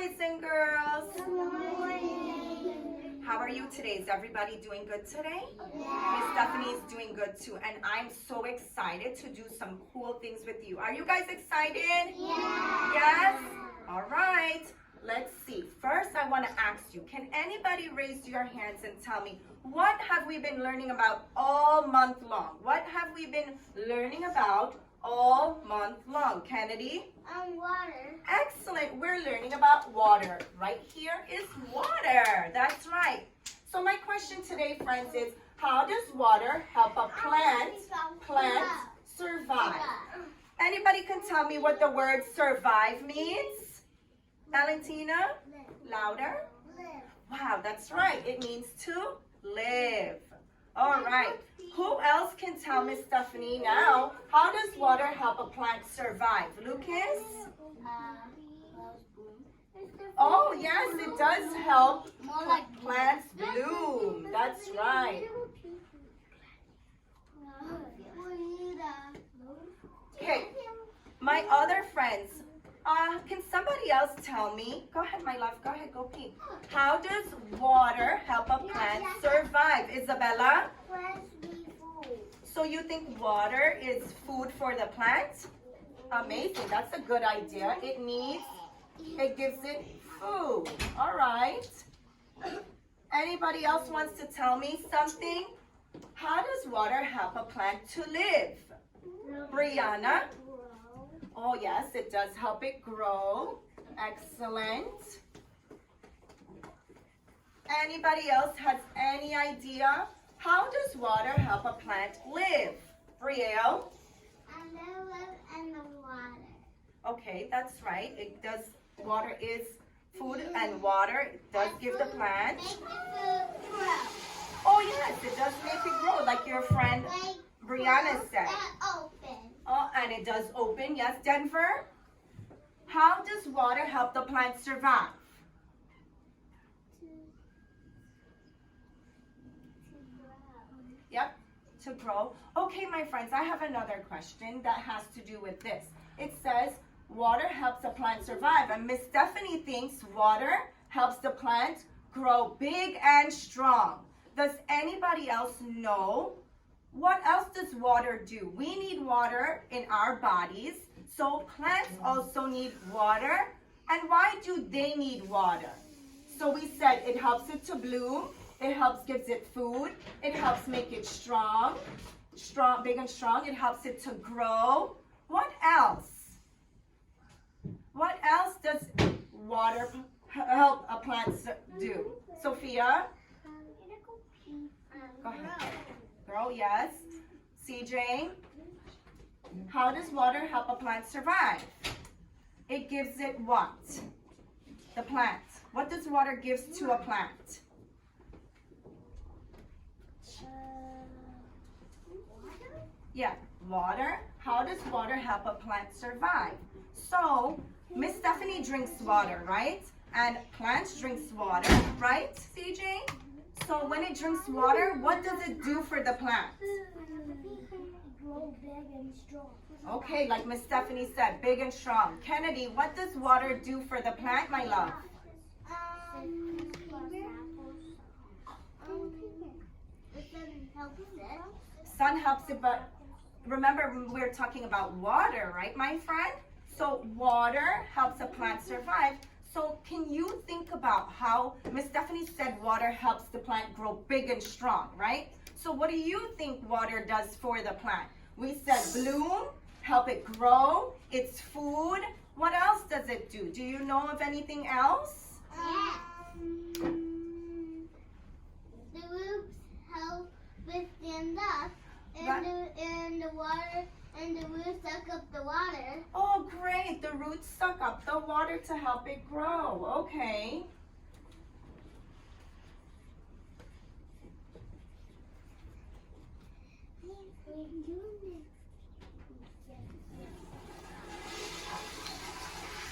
boys and girls. Good morning. How are you today? Is everybody doing good today? Yeah. Miss Stephanie is doing good too, and I'm so excited to do some cool things with you. Are you guys excited? Yeah. Yes? All right. Let's see. First, I want to ask you, can anybody raise your hands and tell me, what have we been learning about all month long? What have we been learning about all month long? Kennedy? Water. Excellent. We're learning about water. Right here is water. That's right. So my question today, friends, is how does water help a plant survive? Anybody can tell me what the word survive means? Valentina? Louder? Wow, that's right. It means to live. All right. Who else can tell Miss Stephanie now? How does water help a plant survive? Lucas? Oh, yes, it does help plants bloom. That's right. Okay, my other friends, can somebody else tell me? Go ahead, my love. Go ahead, go pee. How does water help a plant survive? Isabella? So you think water is food for the plant? Amazing. That's a good idea. It gives it food. All right. Anybody else wants to tell me something? How does water help a plant to live? Brianna? Oh, yes, it does help it grow. Excellent. Anybody else has any idea? How does water help a plant live? Brielle? And they live in the water. Okay, that's right. It does. Water is food, and water does give the plant. Make the food grow. Oh, yes, it does make it grow, like your friend Like Brianna said. Open. Oh, and it does open. Yes, Denver? How does water help the plant survive? Yep, to grow. Okay, my friends, I have another question that has to do with this. It says, water helps the plant survive, and Miss Stephanie thinks water helps the plant grow big and strong. Does anybody else know? What else does water do? We need water in our bodies, so plants also need water. And why do they need water? So we said it helps it to bloom, it gives it food, it helps make it strong, big and strong, it helps it to grow. What else? What else does water help a plant do? Sophia? Go ahead. Girl, yes. CJ? How does water help a plant survive? It gives it what? The plant. What does water give to a plant? Yeah, water. How does water help a plant survive? So, Miss Stephanie drinks water, right? And plants drinks water, right, CJ? So when it drinks water, what does it do for the plant? Grow big and strong. Okay, like Miss Stephanie said, big and strong. Kennedy, what does water do for the plant, my love? Sun helps it, but remember we're talking about water, right, my friend? So water helps a plant survive. So can you think about how Miss Stephanie said water helps the plant grow big and strong, right? So what do you think water does for the plant? We said bloom, help it grow, it's food. What else does it do? Do you know of anything else? The roots help withstand dust, and the water, and the roots suck up the water. Oh, great. The roots suck up the water to help it grow. Okay.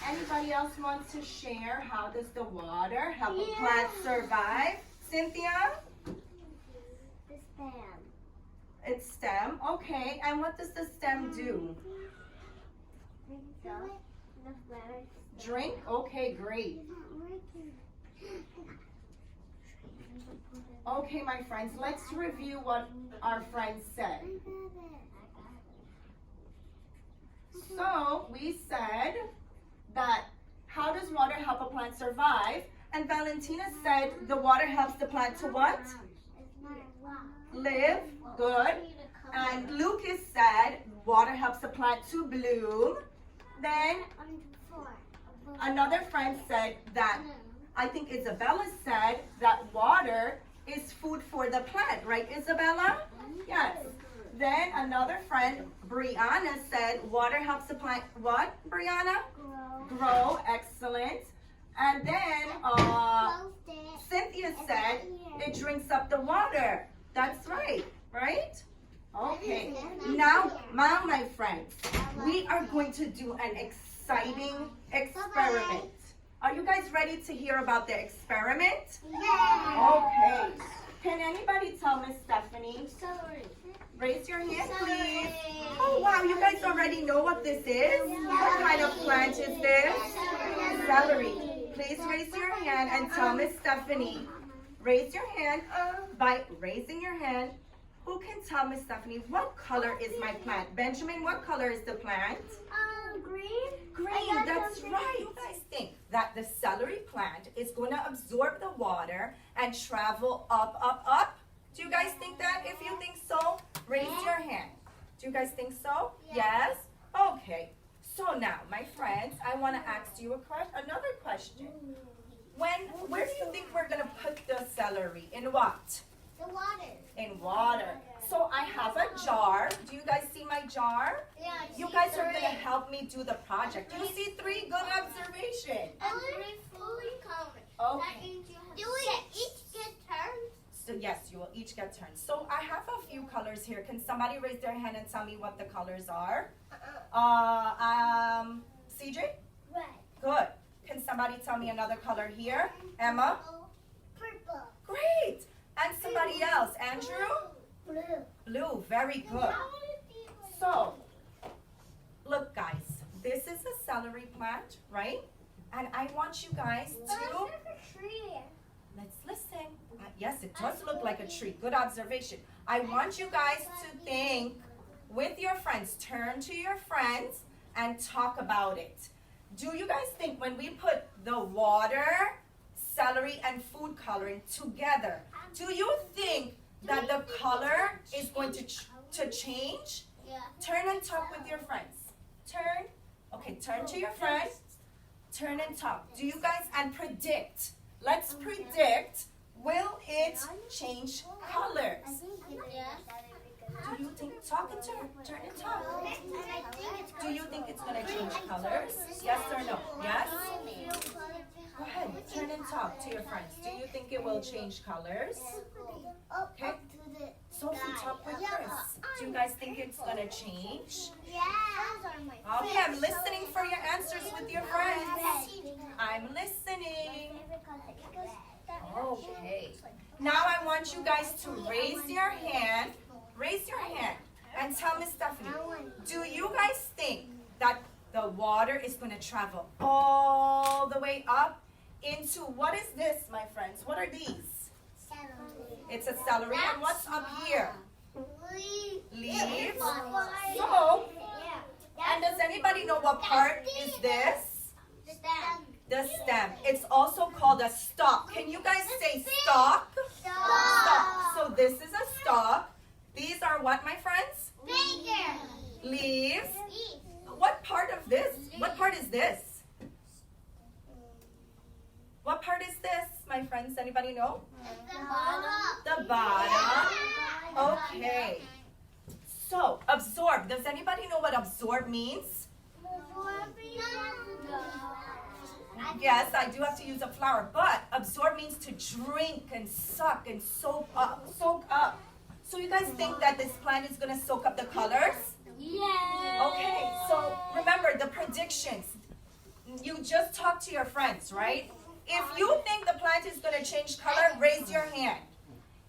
Anybody else want to share how does the water help a plant survive? Cynthia? The stem. It's stem. Okay. And what does the stem do? The flowers Drink? Okay, great. Okay, my friends, let's review what our friends said. So, we said that how does water help a plant survive? And Valentina said the water helps the plant to what? Live. Good. And Lucas said water helps the plant to bloom. Then another friend said that, I think Isabella said that water is food for the plant, right, Isabella? Yes. Then another friend, Brianna, said water helps the plant, what, Brianna? Grow. Excellent. And then Cynthia said it drinks up the water. That's right, right? Okay. Now, my friends, we are going to do an exciting experiment. Are you guys ready to hear about the experiment? Okay. Can anybody tell Miss Stephanie? Celery. Raise your hand, please. Oh, wow, you guys already know what this is? What kind of plant is this? Celery. Please raise your hand and tell Miss Stephanie. Raise your hand. By raising your hand, who can tell Miss Stephanie what color is my plant? Benjamin, what color is the plant? Green. Green, that's right. You guys think that the celery plant is going to absorb the water and travel up, up, up? Do you guys think that? If you think so, raise your hand. Do you guys think so? Yes? Okay. So now, my friends, I want to ask you another question. Where do you think we're going to put the celery? In what? The water. In water. So I have a jar. Do you guys see my jar? Yeah. You guys are going to help me do the project. You see 3 good observations. Okay. Do we each get turns? So yes, you will each get turns. So I have a few colors here. Can somebody raise their hand and tell me what the colors are? CJ? Red. Good. Can somebody tell me another color here? Emma? Purple. Great. And somebody else? Andrew? Blue. Blue. Very good. So, look guys, this is a celery plant, right? And I want you guys to, let's listen. Yes, it does look like a tree. Good observation. I want you guys to think with your friends. Turn to your friends and talk about it. Do you guys think when we put the water, celery, and food coloring together, do you think that the color is going to change? Yeah. Turn and talk with your friends. Turn. Okay, turn to your friends. Turn and talk. Do you guys, and predict. Let's predict, will it change colors? Do you think, talk and turn and talk. Do you think it's going to change colors? Yes or no? Yes? Go ahead, turn and talk to your friends. Do you think it will change colors? Okay. Sophie, talk with Chris. Do you guys think it's going to change? Yeah. Okay, I'm listening for your answers with your friends. I'm listening. Okay. Now I want you guys to raise your hand. Raise your hand and tell Miss Stephanie, do you guys think that the water is going to travel all the way up into, what is this, my friends? What are these? It's a celery. And what's up here? Leaves. So, and does anybody know what part is this? The stem. It's also called a stalk. Can you guys say stalk? Stalk. So this is a stalk. These are what, my friends? Leaves. What part of this? What part is this? What part is this, my friends? Anybody know? The bottom. Okay. So, absorb. Does anybody know what absorb means? Yes, I do have to use a flower, but absorb means to drink and suck and soak up. So you guys think that this plant is going to soak up the colors? Yeah. Okay, so remember the predictions. You just talk to your friends, right? If you think the plant is going to change color, raise your hand.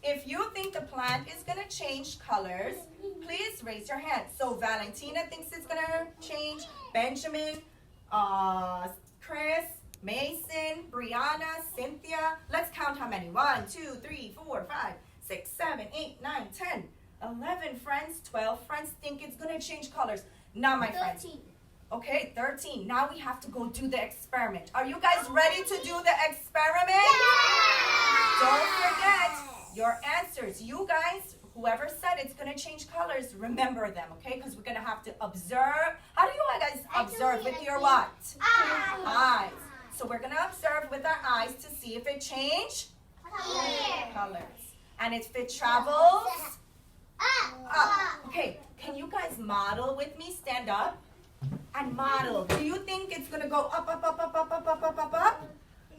If you think the plant is going to change colors, please raise your hand. So Valentina thinks it's going to change. Benjamin, Chris, Mason, Brianna, Cynthia. Let's count how many. 1, 2, 3, 4, 5, 6, 7, 8, 9, 10, 11 friends, 12 friends think it's going to change colors. Now, my friends. 13. Okay, 13. Now we have to go do the experiment. Are you guys ready to do the experiment? Yeah! Don't forget your answers. You guys, whoever said it's going to change colors, remember them, okay? Because we're going to have to observe. How do you guys observe? With your what? Eyes. So we're going to observe with our eyes to see if it changes colors. And if it travels up. Okay, can you guys model with me? Stand up and model. Do you think it's going to go up, up, up, up, up, up, up, up, up, up?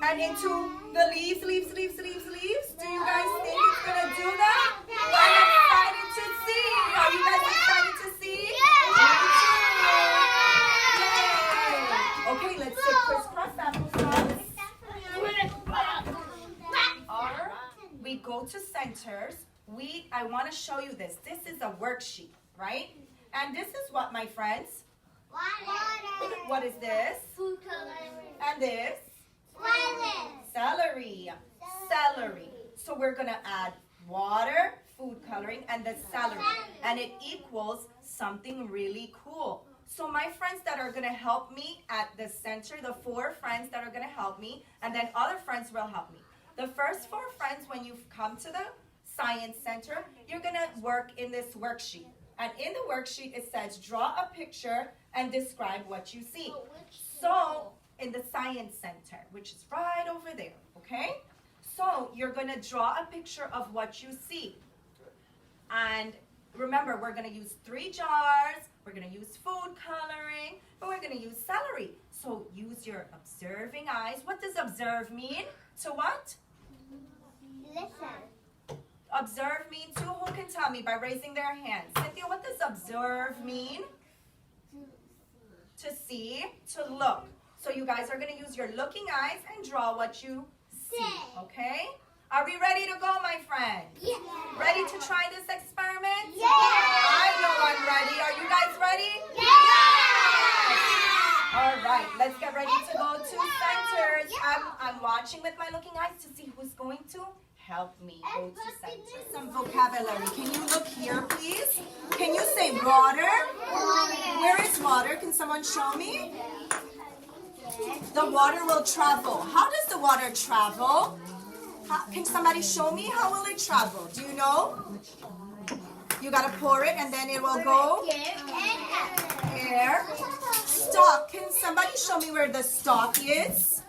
And into the leaves, leaves, leaves, leaves, leaves? Do you guys think it's going to do that? I'm excited to see. Are you guys excited to see? Yay! Okay, let's say crisscross applesauce. Or we go to centers. I want to show you this. This is a worksheet, right? And this is what, my friends? Water. What is this? Food coloring. And this? Celery. Celery. So we're going to add water, food coloring, and the celery. And it equals something really cool. So my friends that are going to help me at the center, the 4 friends that are going to help me, and then other friends will help me. The first 4 friends, when you come to the Science Center, you're going to work in this worksheet. And in the worksheet, it says, draw a picture and describe what you see. So, in the Science Center, which is right over there, okay? So, you're going to draw a picture of what you see. And remember, we're going to use 3 jars, we're going to use food coloring, but we're going to use celery. So, use your observing eyes. What does observe mean? To what? Listen. Observe mean to? Who can tell me by raising their hands? Cynthia, what does observe mean? To see, to look. So you guys are going to use your looking eyes and draw what you see, okay? Are we ready to go, my friends? Yeah. Ready to try this experiment? Yeah. I know I'm ready. Are you guys ready? Yeah. All right, let's get ready to go to centers. I'm watching with my looking eyes to see who's going to help me go to centers. Some vocabulary. Can you look here, please? Can you say water? Where is water? Can someone show me? The water will travel. How does the water travel? Can somebody show me? How will it travel? Do you know? You gotta pour it and then it will go? Air. Stalk. Can somebody show me where the stalk is?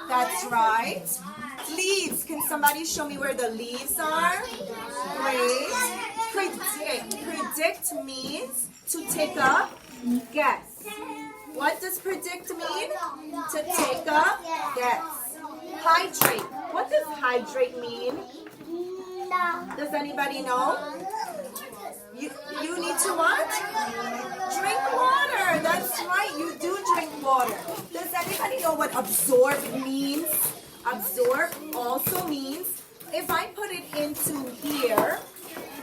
That's right. Leaves. Can somebody show me where the leaves are? Great. Predict. Predict means to take a guess. What does predict mean? To take a guess. Hydrate. What does hydrate mean? Does anybody know? You need to what? Drink water. That's right. You do drink water. Does anybody know what absorb means? Absorb also means if I put it into here,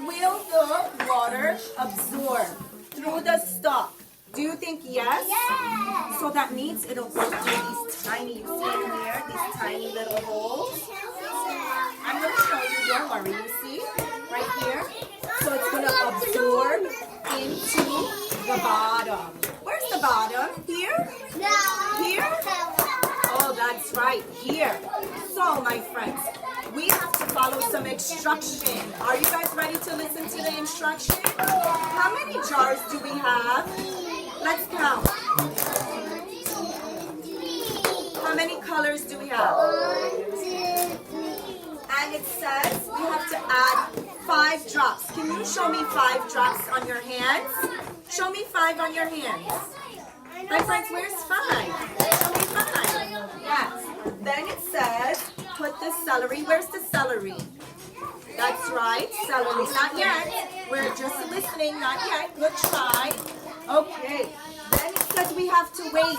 will the water absorb through the stalk? Do you think yes? Yes. So that means it'll go through these tiny, you see in there, these tiny little holes. I'm going to show you, don't worry, you see, right here. So it's going to absorb into the bottom. Where's the bottom? Here? No. Here? Oh, that's right, here. So, my friends, we have to follow some instruction. Are you guys ready to listen to the instruction? How many jars do we have? Let's count. How many colors do we have? 1, 2, 3. And it says we have to add 5 drops. Can you show me 5 drops on your hands? Show me 5 on your hands. My friends, where's 5? Show me 5. Yes. Then it says put the celery. Where's the celery? That's right, celery. Not yet. We're just listening. Not yet. Good try. Okay. Then it says we have to wait.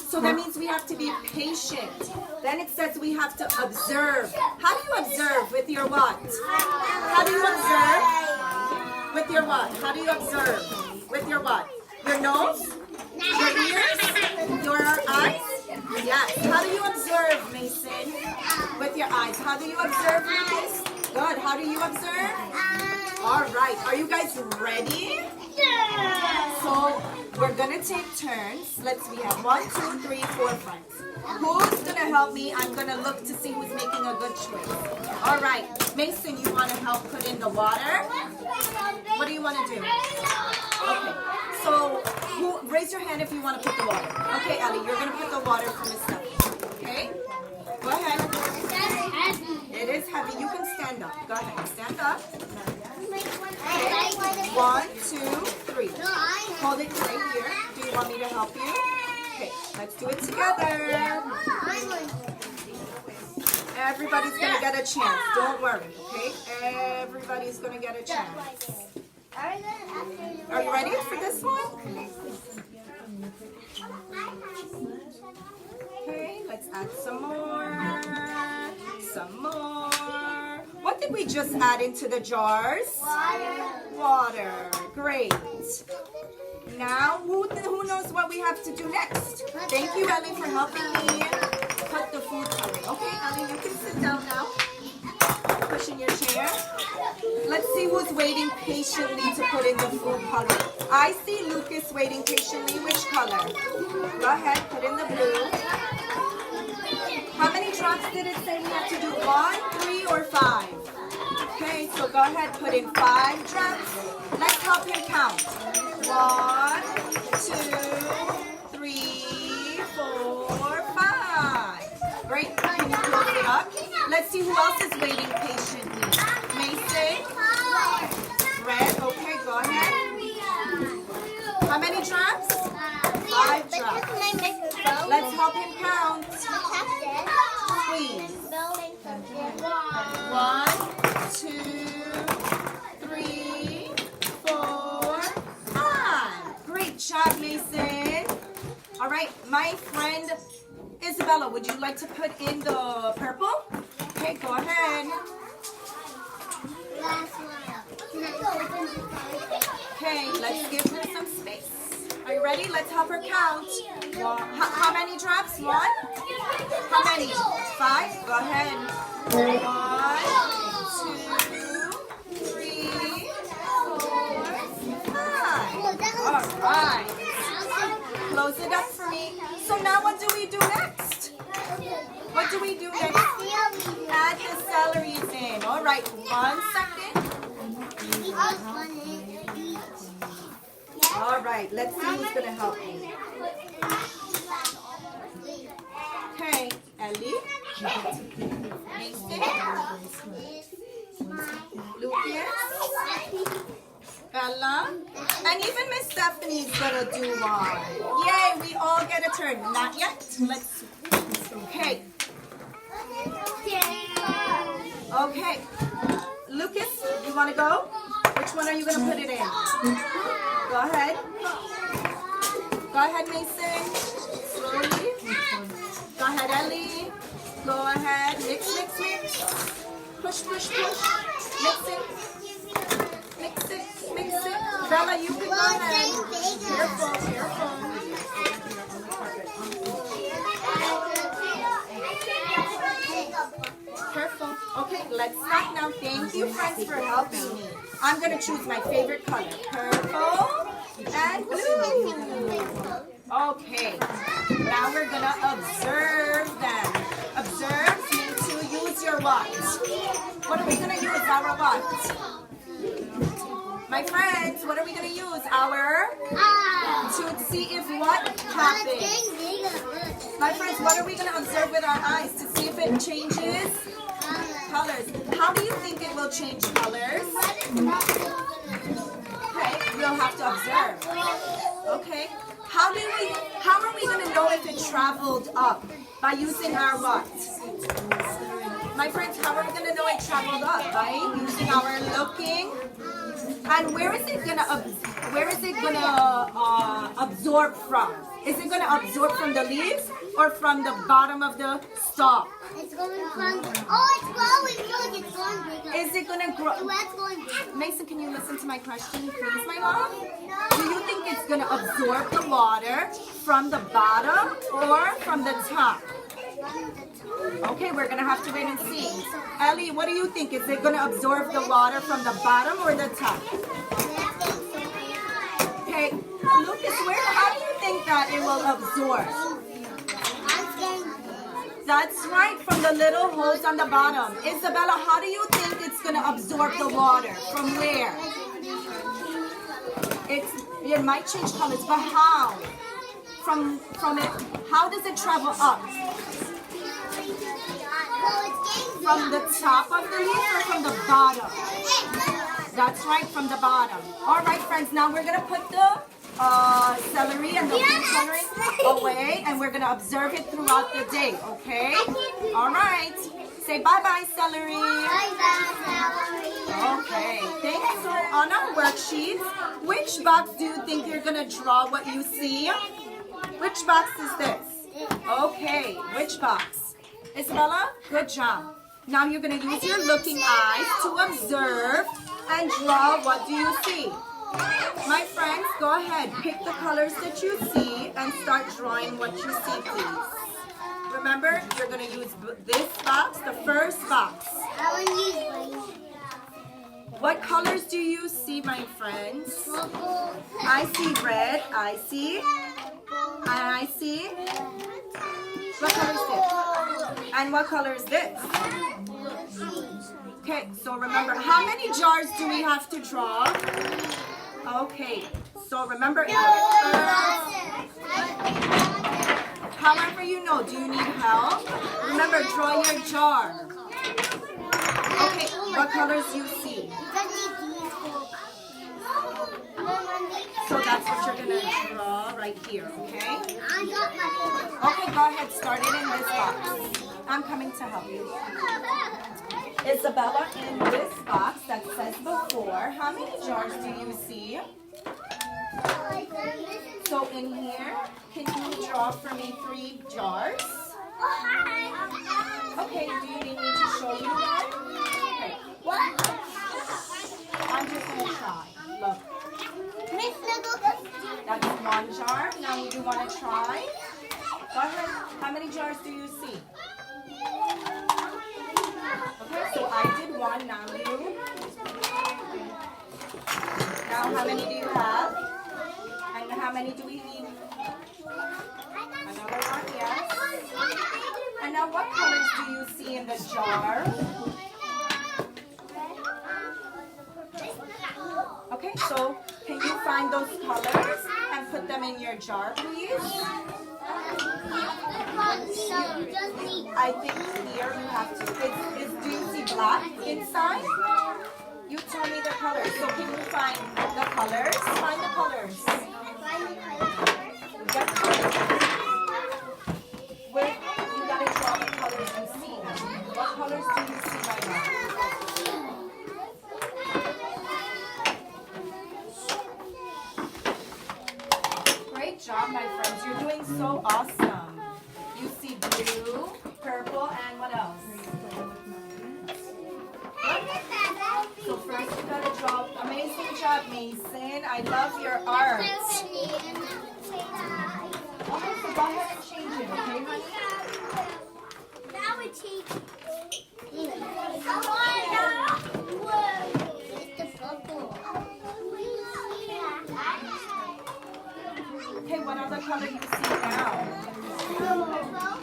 So that means we have to be patient. Then it says we have to observe. How do you observe? With your what? How do you observe? With your what? How do you observe? With your what? Your nose? Your ears? Your eyes? Yes. How do you observe, Mason? With your eyes. How do you observe, Lucas? Good. How do you observe? All right. Are you guys ready? So we're gonna take turns. We have 1, 2, 3, 4 friends. Who's gonna help me? I'm gonna look to see who's making a good choice. All right. Mason, you wanna help put in the water? What do you wanna do? Okay. So raise your hand if you wanna put the water. Okay, Ellie, you're gonna put the water for Miss Stephanie. Okay? Go ahead. It is heavy. You can stand up. Go ahead. Stand up. Okay. 1, 2, 3. Hold it right here. Do you want me to help you? Okay. Let's do it together. Everybody's gonna get a chance. Don't worry. Okay? Everybody's gonna get a chance. Are you ready for this one? Okay, let's add some more. Some more. What did we just add into the jars? Water. Great. Now, who knows what we have to do next? Thank you, Ellie, for helping me put the food coloring. Okay, Ellie, you can sit down now. Push in your chair. Let's see who's waiting patiently to put in the food coloring. I see Lucas waiting patiently. Which color? Go ahead, put in the blue. How many drops did it say we have to do? 1, 3, or 5? Okay, so go ahead, put in 5 drops. Let's help him count. 1, 2, 3, 4, 5. Great. Can you close it up? Let's see who else is waiting patiently. Mason? Red. Okay, go ahead. How many drops? 5 drops. Let's help him count. Please. 1, 2, 3, 4, 5. Great job, Mason. All right, my friend Isabella, would you like to put in the purple? Okay, go ahead. Okay, let's give her some space. Are you ready? Let's help her count. How many drops? 1? How many? 5? Go ahead. 1, 2, 3, 4, 5. All right. Close it up for me. So now what do we do next? What do we do next? Add the celeries in. All right, 1 second. All right, let's see who's going to help me. Okay, Ellie. Mason. Lucas. Bella. And even Miss Stephanie's going to do one. Yay, we all get a turn. Not yet. Let's. Okay. Okay. Lucas, you want to go? Which one are you going to put it in? Go ahead. Go ahead, Mason. Slowly. Go ahead, Ellie. Go ahead. Mix, mix, mix. Push, push, push. Mix it. Mix it. Mix it. Bella, you can go ahead. Careful, careful. Careful. Okay, let's start now. Thank you, friends, for helping me. I'm going to choose my favorite color. Purple and blue. Okay. Now we're going to observe them. Observe means to use your what? What are we going to use? Our what? My friends, what are we going to use? Our? To see if what happens. My friends, what are we going to observe with our eyes to see if it changes colors? How do you think it will change colors? Okay, we'll have to observe. Okay, how are we going to know if it traveled up? By using our what? My friends, how are we going to know it traveled up? By using our looking. And where is it gonna absorb from? Is it gonna absorb from the leaves or from the bottom of the stalk? It's going from. Oh, it's growing. Look, it's going bigger. Is it gonna grow? It's going bigger. Mason, can you listen to my question, please, my love? Do you think it's gonna absorb the water from the bottom or from the top? Okay, we're gonna have to wait and see. Ellie, what do you think? Is it gonna absorb the water from the bottom or the top? Okay, Lucas, how do you think that it will absorb? That's right, from the little holes on the bottom. Isabella, how do you think it's gonna absorb the water? From where? It might change colors, but how? From it, how does it travel up? From the top of the leaf or from the bottom? That's right, from the bottom. All right, friends, now we're gonna put the celery and the pink celery away, and we're gonna observe it throughout the day, okay? All right. Say bye-bye, celery. Bye-bye, celery. Okay, thanks. So on our worksheets, which box do you think you're gonna draw what you see? Which box is this? Okay, which box? Isabella, good job. Now you're gonna use your looking eyes to observe and draw what do you see. My friends, go ahead, pick the colors that you see and start drawing what you see, please. Remember, you're going to use this box, the first box. What colors do you see, my friends? I see red, I see, and I see. What color is this? And what color is this? Okay, so remember, how many jars do we have to draw? Okay, so remember, however you know, do you need help? Remember, draw your jar. Okay, what colors you see? So that's what you're going to draw right here, okay? Okay, go ahead, start it in this box. I'm coming to help you. Isabella, in this box that says before, how many jars do you see? So in here, can you draw for me 3 jars? Okay, do you need me to show you that? Okay. I'm just going to try. Look. That's 1 jar. Now you want to try? Go ahead. How many jars do you see? Okay, so I did 1, now you. Now how many do you have? And how many do we need? Another 1, yes. And now what colors do you see in the jar? Okay, so can you find those colors and put them in your jar, please? I think here you have to. Do you see black inside? You tell me the colors. So can you find the colors? Find the colors. Get colors. Where you gotta draw the colors and see them. What colors do you see right now? Great job, my friends. You're doing so awesome. You see blue, purple, and what else? So first you gotta draw. Amazing job, Mason. I love your art. Okay, so go ahead and change it, okay, honey? Now we change it. Okay, what other color you see now?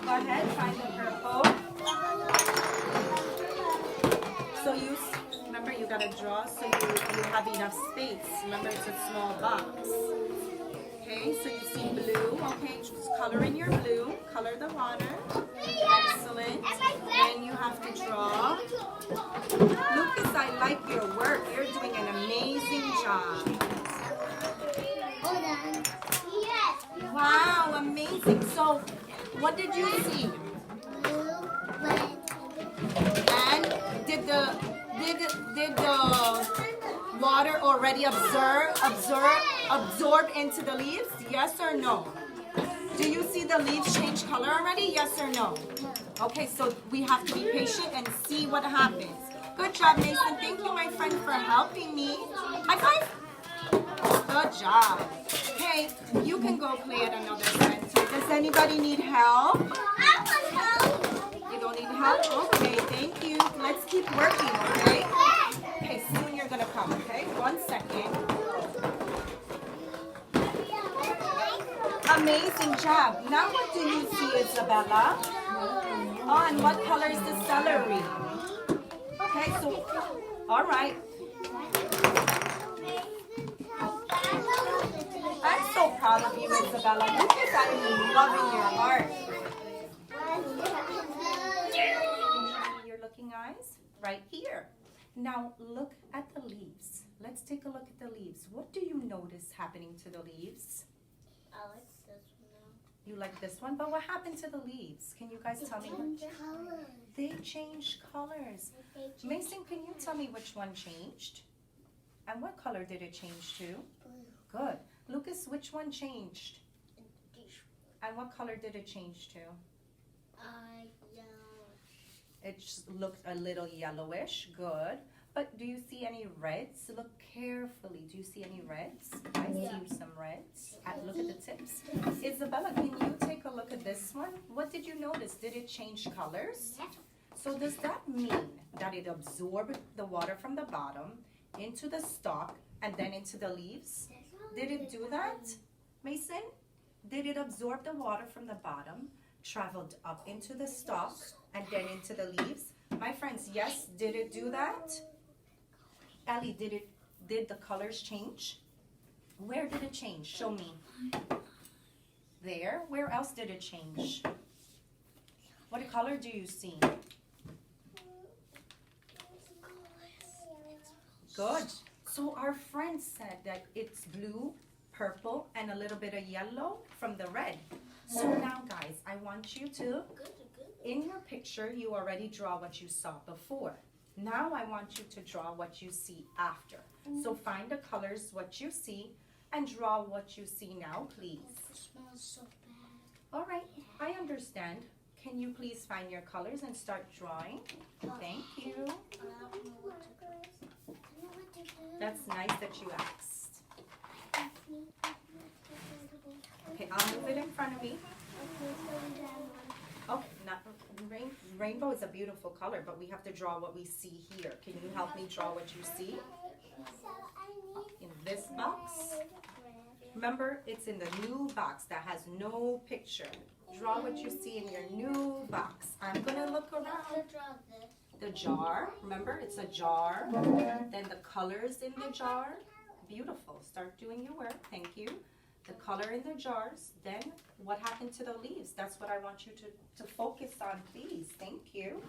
Go ahead, find the purple. So remember you gotta draw so you have enough space. Remember it's a small box. Okay, so you see blue. Okay, just color in your blue. Color the water. Excellent. Then you have to draw. Lucas, I like your work. You're doing an amazing job. Wow, amazing. So, what did you see? And did the water already absorb into the leaves? Yes or no? Do you see the leaves change color already? Yes or no? Okay, so we have to be patient and see what happens. Good job, Mason. Thank you, my friend, for helping me. High five. Good job. Okay, you can go play at another center. Does anybody need help? You don't need help? Okay, thank you. Let's keep working, okay? Okay, soon you're gonna come, okay? 1 second. Amazing job. Now what do you see, Isabella? Oh, and what color is the celery? Okay, so, all right. I'm so proud of you, Isabella. Look at that love in your heart. Your looking eyes? Right here. Now look at the leaves. Let's take a look at the leaves. What do you notice happening to the leaves? I like this one. You like this one? But what happened to the leaves? Can you guys tell me? They changed colors. Mason, can you tell me which one changed? And what color did it change to? Blue. Good. Lucas, which one changed? And what color did it change to? Yellow. It just looked a little yellowish. Good. But do you see any reds? Look carefully. Do you see any reds? I see some reds. Look at the tips. Isabella, can you take a look at this one? What did you notice? Did it change colors? So does that mean that it absorbed the water from the bottom into the stalk and then into the leaves? Did it do that, Mason? Did it absorb the water from the bottom, traveled up into the stalk, and then into the leaves? My friends, yes, did it do that? Ellie, did the colors change? Where did it change? Show me. There. Where else did it change? What color do you see? Good. So our friend said that it's blue, purple, and a little bit of yellow from the red. So now, guys, I want you to, in your picture, you already draw what you saw before. Now I want you to draw what you see after. So find the colors, what you see, and draw what you see now, please. It smells so bad. All right, I understand. Can you please find your colors and start drawing? Thank you. I don't know what to do. That's nice that you asked. Okay, I'll move it in front of me. Okay, rainbow is a beautiful color, but we have to draw what we see here. Can you help me draw what you see? In this box. Remember, it's in the new box that has no picture. Draw what you see in your new box. I'm gonna look around. The jar, remember, it's a jar. Then the colors in the jar. Beautiful. Start doing your work. Thank you. The color in the jars. Then what happened to the leaves? That's what I want you to focus on, please. Thank you.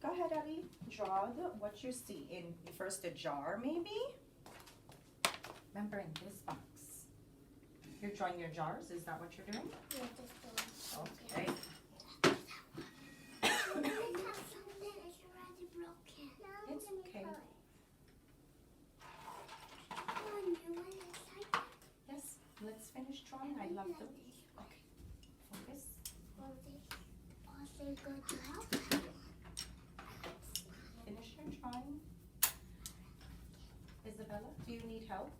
Go ahead, Ellie. Draw what you see in first the jar, maybe. Remember, in this box. You're drawing your jars. Is that what you're doing? Okay. It's okay. Yes, let's finish drawing. I love them. Okay, focus. Finish your drawing. Isabella, do you need help?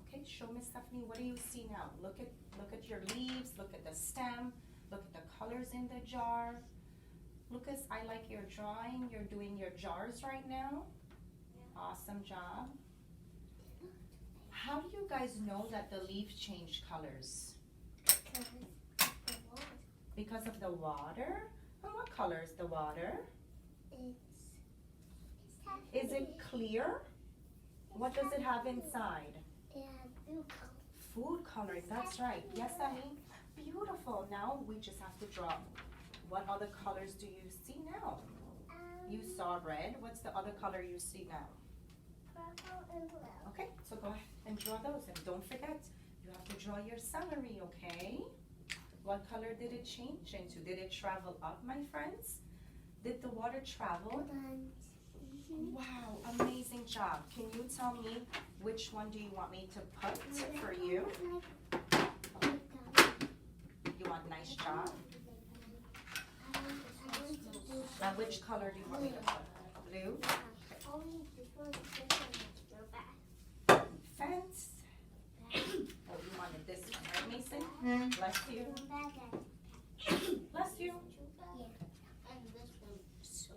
Okay, show Miss Stephanie. What do you see now? Look at your leaves. Look at the stem. Look at the colors in the jar. Lucas, I like your drawing. You're doing your jars right now. Awesome job. How do you guys know that the leaf changed colors? Because of the water? And what color is the water? Is it clear? What does it have inside? Food coloring, that's right. Yes, Emmy? Beautiful. Now we just have to draw. What other colors do you see now? You saw red. What's the other color you see now? Purple and blue. Okay, so go ahead and draw those. And don't forget, you have to draw your celery, okay? What color did it change into? Did it travel up, my friends? Did the water travel? Wow, amazing job. Can you tell me which one do you want me to put for you? You want a nice job? And which color do you want me to put? Blue? Fence? Oh, you wanted this one, right, Mason? Bless you. Bless you. And this one's so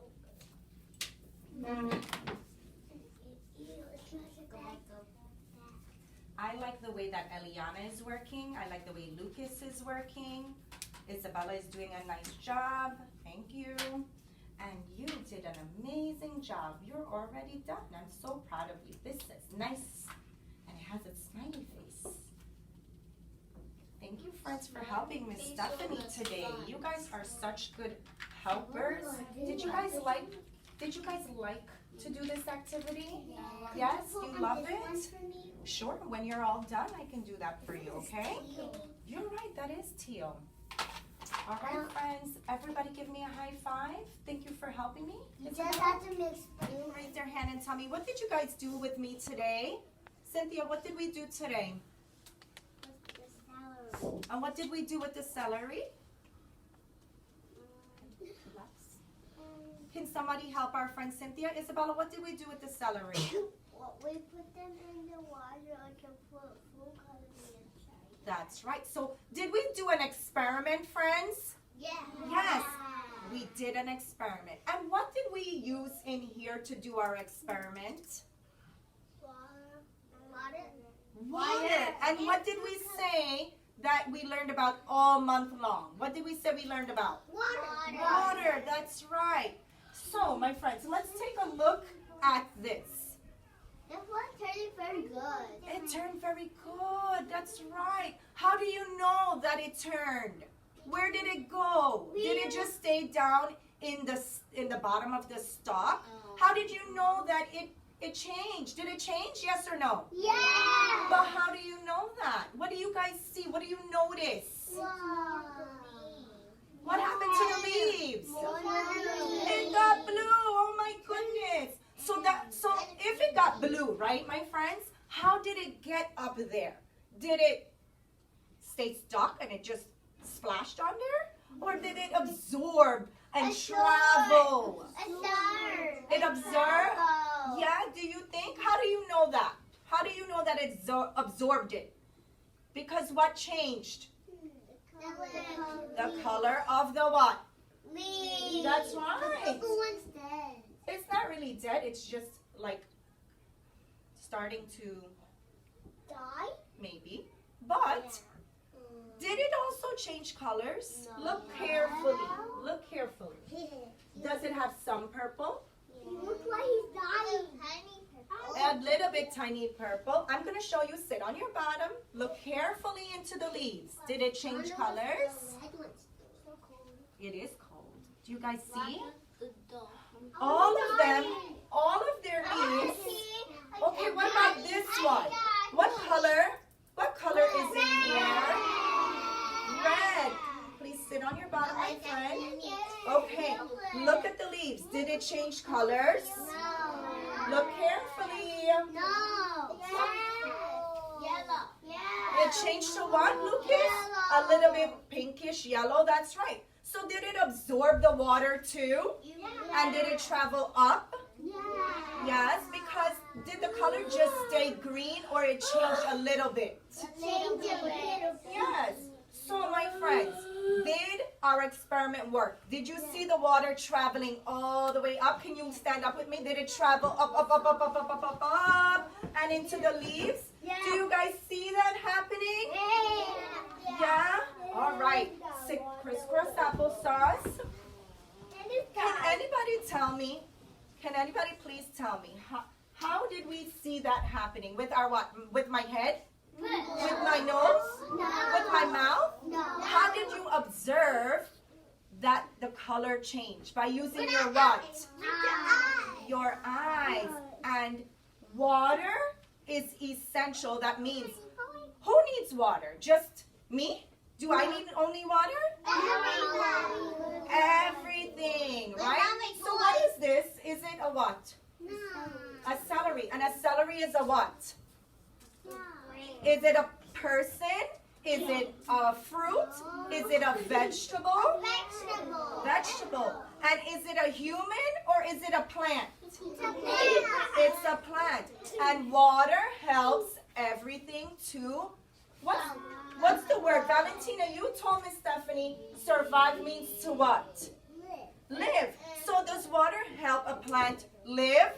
I like the way that Eliana is working. I like the way Lucas is working. Isabella is doing a nice job. Thank you. And you did an amazing job. You're already done. I'm so proud of you. This is nice. And it has a smiley face. Thank you, friends, for helping Miss Stephanie today. You guys are such good helpers. Did you guys like to do this activity? Yes, you love it? Sure, when you're all done, I can do that for you, okay? You're right, that is teal. All right, friends, everybody give me a high five. Thank you for helping me. Just have to mix. Raise your hand and tell me, what did you guys do with me today? Cynthia, what did we do today? And what did we do with the celery? Can somebody help our friend Cynthia? Isabella, what did we do with the celery? Well, we put them in the water to put food coloring inside. That's right. So did we do an experiment, friends? Yeah. Yes. We did an experiment. And what did we use in here to do our experiment? Water. And what did we say that we learned about all month long? What did we say we learned about? Water. That's right. So, my friends, let's take a look at this. This one turned very good. It turned very good. That's right. How do you know that it turned? Where did it go? Did it just stay down in the bottom of the stalk? How did you know that it changed? Did it change? Yes or no? Yeah. But how do you know that? What do you guys see? What do you notice? What happened to the leaves? It got blue. Oh my goodness. So if it got blue, right, my friends, how did it get up there? Did it stay stuck and it just splashed on there? Or did it absorb and travel? It absorbed? Yeah, do you think? How do you know that? How do you know that it absorbed it? Because what changed? The color of the what? Leaves. That's right. The one's dead. It's not really dead. It's just like starting to Die? maybe. But did it also change colors? No. Look carefully. Look carefully. Does it have some purple? Looks like he's dying. A little bit tiny purple. I'm going to show you. Sit on your bottom. Look carefully into the leaves. Did it change colors? It is cold. Do you guys see? All of them, all of their leaves. Okay, what about this one? What color is in here? Red. Please sit on your bottom, my friend. Okay, look at the leaves. Did it change colors? Look carefully. No. Yellow. It changed to what, Lucas? A little bit pinkish yellow. That's right. So did it absorb the water too? And did it travel up? Yes, because did the color just stay green or it changed a little bit? Yes. So my friends, did our experiment work? Did you see the water traveling all the way up? Can you stand up with me? Did it travel up, and into the leaves? Do you guys see that happening? Yeah? All right. Crisscross applesauce. Can anybody please tell me, how did we see that happening? With our what? With my head? With my nose? With my mouth? How did you observe that the color changed? By using your what? Your eyes. And water is essential. That means, who needs water? Just me? Do I need only water? Everything, right? So what is this? Is it a what? No. A celery. And a celery is a what? No. Is it a person? Is it a fruit? Is it a vegetable? Vegetable. Vegetable. And is it a human or is it a plant? It's a plant. It's a plant. And water helps everything to, what's the word? Valentina, you told me, Stephanie, survive means to what? Live. So does water help a plant live?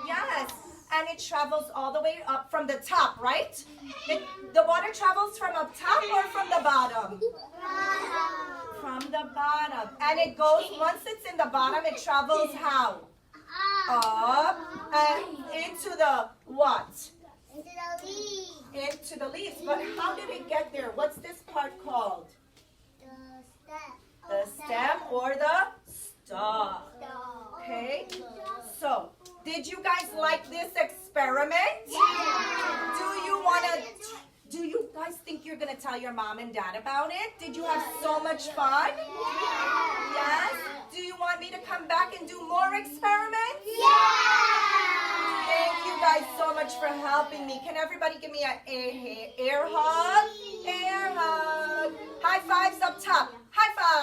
Yes. And it travels all the way up from the top, right? The water travels from up top or from the bottom? From the bottom. And it goes, once it's in the bottom, it travels how? Up and into the what? Into the leaves. Into the leaves. But how did it get there? What's this part called? The stem or the stalk. Okay? So, did you guys like this experiment? Do you guys think you're going to tell your mom and dad about it? Did you have so much fun? Yes? Do you want me to come back and do more experiments? Thank you guys so much for helping me. Can everybody give me an air hug? Air hug. High fives up top. High five.